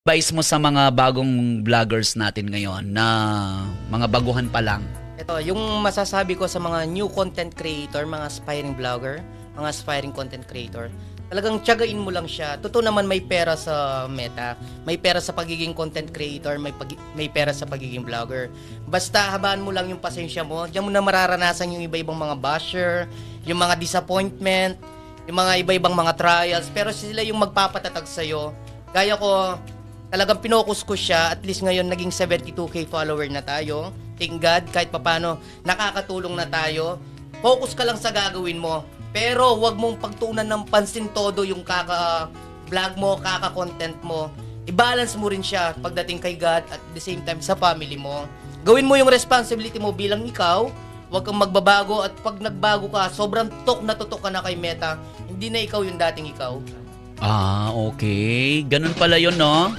advice mo sa mga bagong vloggers natin ngayon na mga baguhan pa lang? Ito, yung masasabi ko sa mga new content creator, mga aspiring vlogger, mga aspiring content creator, talagang tiyagain mo lang siya. Totoo naman may pera sa Meta, may pera sa pagiging content creator, may pera sa pagiging vlogger. Basta habaan mo lang yung pasensya mo, diyan mo na mararanasan yung iba-ibang mga basher, yung mga disappointment, yung mga iba-ibang mga trials, pero sila yung magpapatatag sa'yo. Gaya ko, talagang pinokus ko siya, at least ngayon naging 72k follower na tayo. Thank God, kahit papano, nakakatulong na tayo. Focus ka lang sa gagawin mo. Pero wag mong pagtuunan ng pansin todo yung kaka-vlog mo, kaka-content mo. I-balance mo rin siya pagdating kay God at the same time sa family mo. Gawin mo yung responsibility mo bilang ikaw. Huwag kang magbabago, at pag nagbago ka, sobrang tutok ka na kay Meta. Hindi na ikaw yung dating ikaw. Ah, okay. Ganun pala yun, no?